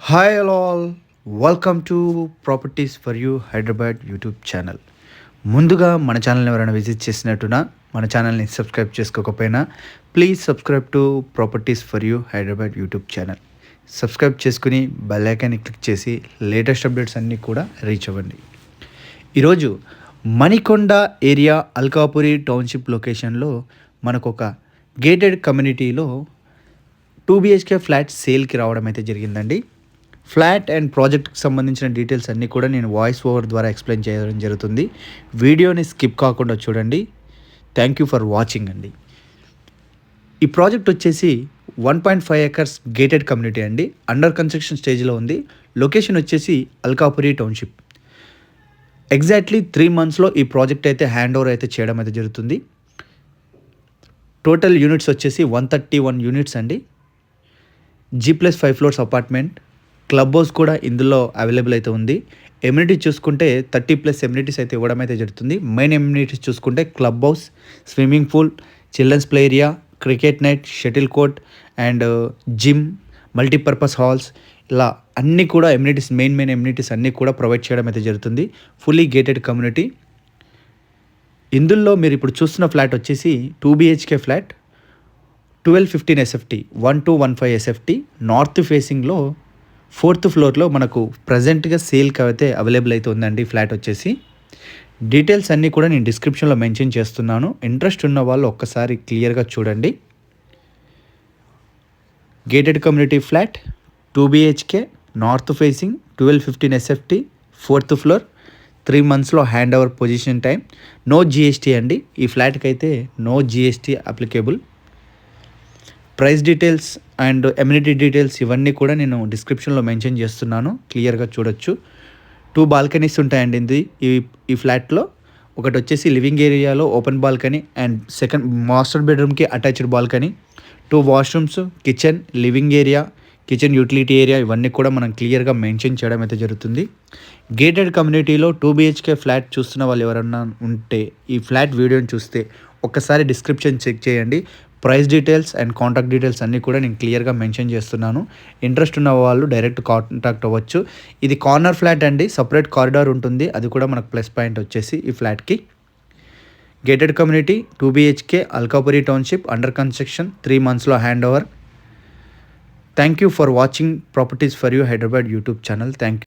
Hi all, welcome to properties for you Hyderabad YouTube channel. ముందుగా మన ఛానల్ని ఎవరైనా విజిట్ చేసినట్టునా మన ఛానల్ని సబ్స్క్రైబ్ చేసుకోకపోయినా please subscribe to properties for you Hyderabad YouTube channel. Subscribe చేసుకుని బెల్ ఐకాన్ని క్లిక్ చేసి లేటెస్ట్ అప్డేట్స్ అన్నీ కూడా రీచ్ అవ్వండి. ఈరోజు మణికొండ ఏరియా అల్కాపురి టౌన్షిప్ లొకేషన్లో మనకు ఒక గేటెడ్ కమ్యూనిటీలో 2 BHK ఫ్లాట్ సేల్కి రావడం అయితే జరిగిందండి. ఫ్లాట్ అండ్ ప్రాజెక్ట్కి సంబంధించిన డీటెయిల్స్ అన్నీ కూడా నేను వాయిస్ ఓవర్ ద్వారా ఎక్స్ప్లెయిన్ చేయడం జరుగుతుంది. వీడియోని స్కిప్ కాకుండా చూడండి. థ్యాంక్ యూ ఫర్ వాచింగ్ అండి. ఈ ప్రాజెక్ట్ వచ్చేసి 1.5 acres గేటెడ్ కమ్యూనిటీ అండి. అండర్ కన్స్ట్రక్షన్ స్టేజ్లో ఉంది. లొకేషన్ వచ్చేసి అల్కాపురి టౌన్షిప్. ఎగ్జాక్ట్లీ 3 monthsలో ఈ ప్రాజెక్ట్ అయితే హ్యాండ్ ఓవర్ అయితే చేయడం అయితే జరుగుతుంది. టోటల్ యూనిట్స్ వచ్చేసి 131 యూనిట్స్ అండి. G+5 floors apartment. Club house కూడా ఇందులో అవైలబుల్ అయితే ఉంది. ఎమ్యూనిటీ చూసుకుంటే 30+ ఎమ్యూనిటీస్ అయితే ఇవ్వడం అయితే జరుగుతుంది. మెయిన్ ఎమ్యూనిటీస్ చూసుకుంటే club house, swimming pool, children's play area, cricket net, shuttle court and gym, multipurpose halls, ఇలా అన్నీ కూడా ఎమ్యూనిటీస్ మెయిన్ ఎమ్యూనిటీస్ అన్నీ కూడా ప్రొవైడ్ చేయడం అయితే జరుగుతుంది. Fully gated community. ఇందులో మీరు ఇప్పుడు చూస్తున్న ఫ్లాట్ వచ్చేసి 2 BHK flat, 1215 SFT, 1215 SFT, north ఫేసింగ్లో 4th floorలో మనకు ప్రజెంట్గా సేల్కి అయితే అవైలబుల్ అయితే ఉందండి. ఫ్లాట్ వచ్చేసి డీటెయిల్స్ అన్నీ కూడా నేను డిస్క్రిప్షన్లో మెన్షన్ చేస్తున్నాను. ఇంట్రెస్ట్ ఉన్న వాళ్ళు ఒక్కసారి క్లియర్గా చూడండి. Gated community flat, 2 BHK, north facing, 1215 SFT, 4th floor, 3 monthsలో hand over position time, no GST అండి. ఈ ఫ్లాట్కి అయితే no GST applicable. Price details and amenity details ఇవన్నీ కూడా నేను డిస్క్రిప్షన్లో మెన్షన్ చేస్తున్నాను. క్లియర్గా చూడొచ్చు. 2 బాల్కనీస్ ఉంటాయండి ఈ ఫ్లాట్లో. ఒకటి వచ్చేసి లివింగ్ ఏరియాలో open balcony and second master బెడ్రూమ్కి attached balcony, 2 washrooms, kitchen, living area, kitchen utility area ఇవన్నీ కూడా మనం క్లియర్గా మెన్షన్ చేయడం అయితే జరుగుతుంది. గేటెడ్ కమ్యూనిటీలో 2 BHK ఫ్లాట్ చూస్తున్న వాళ్ళు ఎవరన్నా ఉంటే ఈ ఫ్లాట్ వీడియోని చూస్తే ఒక్కసారి డిస్క్రిప్షన్ చెక్ చేయండి. Price details and contact details అన్నీ కూడా నేను క్లియర్గా మెన్షన్ చేస్తున్నాను. ఇంట్రెస్ట్ ఉన్న వాళ్ళు డైరెక్ట్ కాంటాక్ట్ అవ్వచ్చు. ఇది కార్నర్ ఫ్లాట్ అండి. సపరేట్ కారిడార్ ఉంటుంది. అది కూడా మనకు ప్లస్ పాయింట్ వచ్చేసి ఈ ఫ్లాట్కి. Gated community, 2 BHK, Alkapuri township, under construction, 3 monthsలో hand over. Thank you for watching properties for you Hyderabad YouTube channel. Thank you.